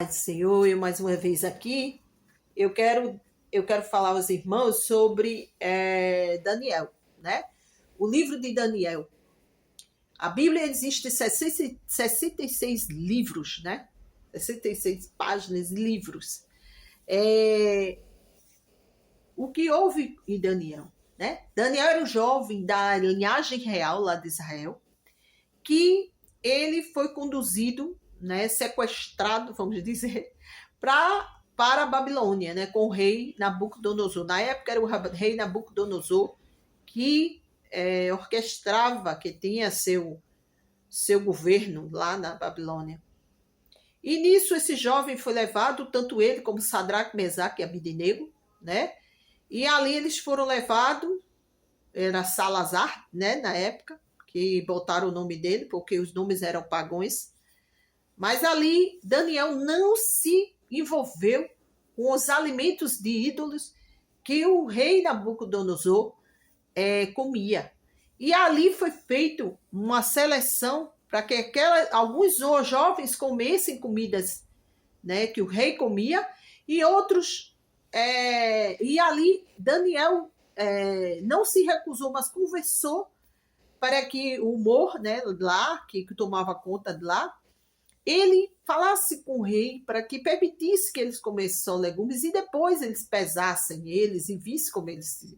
Senhor, eu mais uma vez aqui, eu quero, eu quero falar aos irmãos sobre Daniel, né? O livro de Daniel. A Bíblia existe 66 livros, né? 66 páginas, livros. É, o que houve em Daniel, né? Daniel era um jovem da linhagem real lá de Israel, que ele foi conduzido, né, sequestrado, vamos dizer, para a Babilônia, né, com o rei Nabucodonosor. Na época era o rei Nabucodonosor que orquestrava, que tinha seu governo lá na Babilônia. E nisso esse jovem foi levado, tanto ele como Sadraque, Mesaque e Abidnego, né? E ali eles foram levados, era Salazar, né, na época, que botaram o nome dele, porque os nomes eram pagãos. Mas ali Daniel não se envolveu com os alimentos de ídolos que o rei Nabucodonosor comia. E ali foi feita uma seleção para que alguns jovens comessem comidas, né, que o rei comia, e outros. E ali Daniel não se recusou, mas conversou para que o humor, né, lá, que tomava conta de lá, ele falasse com o rei para que permitisse que eles comessem só legumes e depois eles pesassem eles e vissem como eles.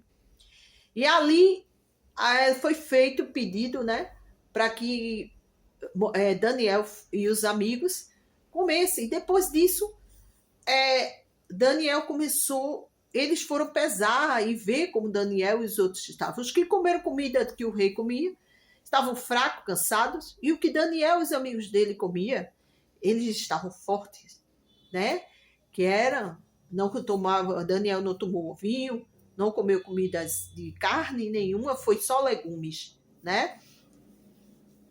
E ali foi feito o pedido, né, para que Daniel e os amigos comessem. Depois disso, Daniel começou. Eles foram pesar e ver como Daniel e os outros estavam. Os que comeram comida que o rei comia estavam fracos, cansados, e o que Daniel e os amigos dele comiam, eles estavam fortes, né? Que era, não tomava, Daniel não tomou vinho, não comeu comidas de carne nenhuma, foi só legumes, né?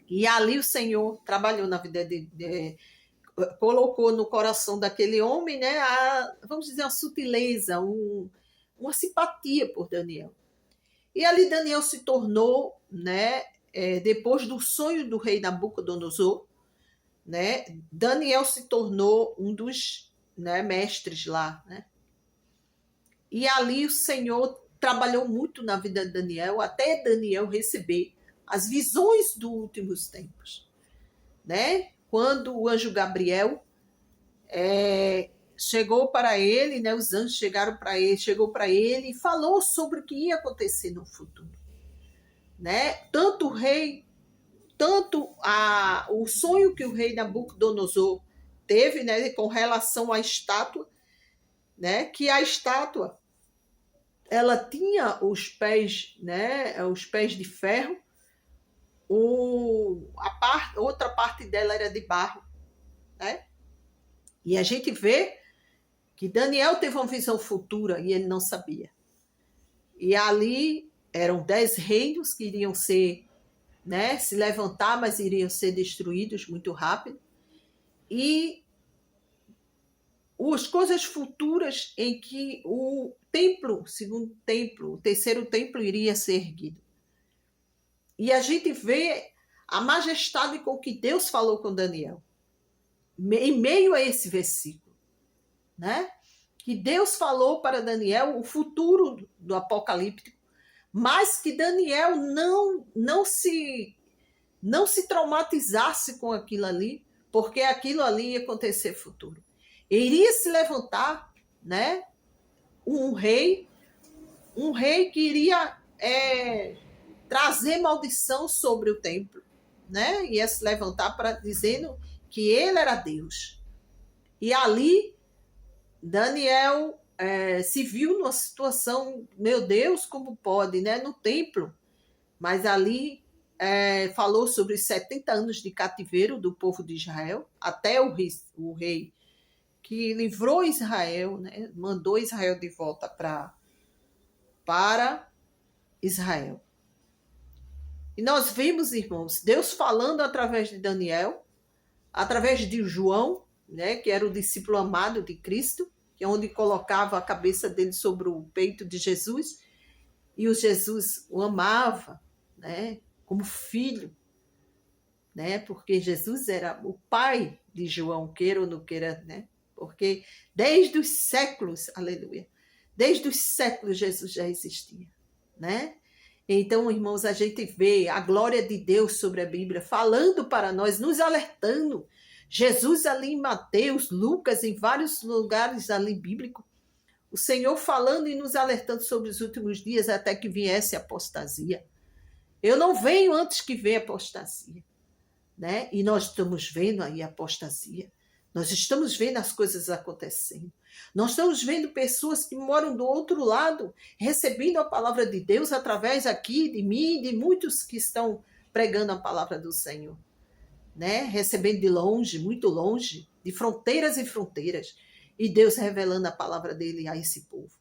E ali o Senhor trabalhou na vida colocou no coração daquele homem, né, vamos dizer, uma sutileza, uma simpatia por Daniel. E ali Daniel se tornou, né, depois do sonho do rei Nabucodonosor, né, Daniel se tornou um dos, né, mestres lá, né? E ali o Senhor trabalhou muito na vida de Daniel, até Daniel receber as visões dos últimos tempos, né? Quando o anjo Gabriel chegou para ele, né? Os anjos chegou para ele e falou sobre o que ia acontecer no futuro, né? Tanto o rei, o sonho que o rei Nabucodonosor teve, né, com relação à estátua, né? Que a estátua ela tinha os pés, né? Os pés de ferro. Outra parte dela era de barro, né? E a gente vê que Daniel teve uma visão futura e ele não sabia. E ali eram 10 reinos que iriam ser, né, se levantar, mas iriam ser destruídos muito rápido. E as coisas futuras em que o templo, segundo templo, o terceiro templo iria ser erguido. E a gente vê a majestade com que Deus falou com Daniel, em meio a esse versículo, né? Que Deus falou para Daniel o futuro do apocalíptico, mas que Daniel não se traumatizasse com aquilo ali, porque aquilo ali ia acontecer futuro. Iria se levantar, né, um rei que iria trazer maldição sobre o templo, né? Ia se levantar para dizendo que ele era Deus. E ali Daniel se viu numa situação, meu Deus, como pode, né? No templo, mas ali falou sobre os 70 anos de cativeiro do povo de Israel, até o rei que livrou Israel, né? Mandou Israel de volta para Israel. E nós vimos, irmãos, Deus falando através de Daniel, através de João, né, que era o discípulo amado de Cristo, que é onde colocava a cabeça dele sobre o peito de Jesus, e o Jesus o amava, né, como filho, né, porque Jesus era o pai de João, queira ou não queira, né? porque desde os séculos, aleluia, desde os séculos Jesus já existia, né? Então, irmãos, a gente vê a glória de Deus sobre a Bíblia, falando para nós, nos alertando. Jesus ali em Mateus, Lucas, em vários lugares ali bíblicos, o Senhor falando e nos alertando sobre os últimos dias até que viesse a apostasia. Eu não venho antes que venha a apostasia, né? E nós estamos vendo aí a apostasia. Nós estamos vendo as coisas acontecendo. Nós estamos vendo pessoas que moram do outro lado, recebendo a palavra de Deus através aqui de mim e de muitos que estão pregando a palavra do Senhor, né? Recebendo de longe, muito longe, de fronteiras e fronteiras, e Deus revelando a palavra dele a esse povo.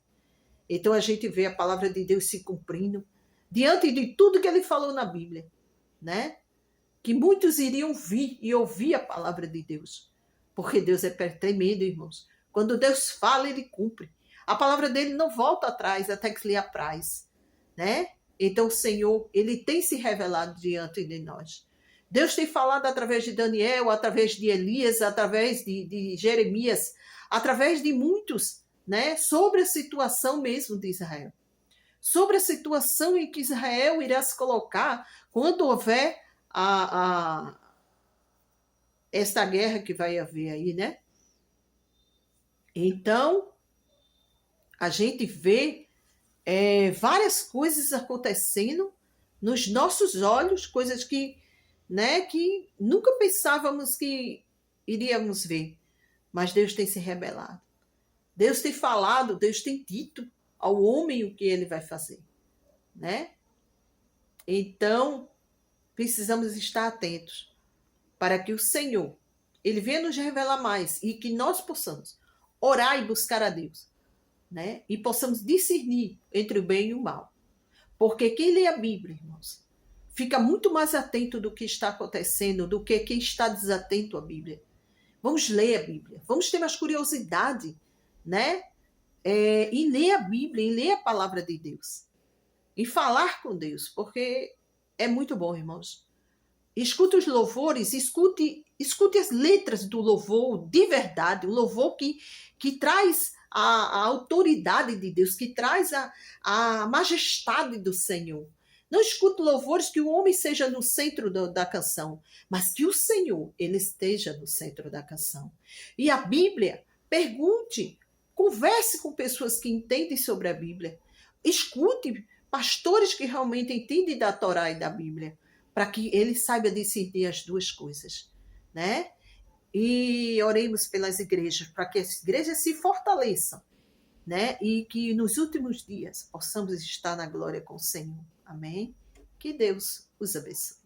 Então a gente vê a palavra de Deus se cumprindo diante de tudo que ele falou na Bíblia, né? Que muitos iriam vir e ouvir a palavra de Deus, porque Deus é tremendo, irmãos. Quando Deus fala, ele cumpre. A palavra dele não volta atrás até que lhe apraz, né? Então o Senhor, ele tem se revelado diante de nós. Deus tem falado através de Daniel, através de Elias, através de Jeremias, através de muitos, né? Sobre a situação mesmo de Israel. Sobre a situação em que Israel irá se colocar quando houver esta guerra que vai haver aí, né? Então, a gente vê várias coisas acontecendo nos nossos olhos, coisas que, né, que nunca pensávamos que iríamos ver. Mas Deus tem se revelado. Deus tem falado, Deus tem dito ao homem o que ele vai fazer, né? Então, precisamos estar atentos para que o Senhor, ele venha nos revelar mais e que nós possamos orar e buscar a Deus, né? E possamos discernir entre o bem e o mal. Porque quem lê a Bíblia, irmãos, fica muito mais atento do que está acontecendo do que quem está desatento à Bíblia. Vamos ler a Bíblia, vamos ter mais curiosidade, né? Em ler a Bíblia, em ler a palavra de Deus, em falar com Deus, porque é muito bom, irmãos. Escute os louvores, escute as letras do louvor de verdade, o louvor que traz a autoridade de Deus, que traz a majestade do Senhor. Não escute louvores que o homem seja no centro da canção, mas que o Senhor, ele esteja no centro da canção. E a Bíblia, pergunte, converse com pessoas que entendem sobre a Bíblia. Escute pastores que realmente entendem da Torá e da Bíblia, para que ele saiba discernir as duas coisas, né? E oremos pelas igrejas, para que as igrejas se fortaleçam, né? E que nos últimos dias possamos estar na glória com o Senhor. Amém? Que Deus os abençoe.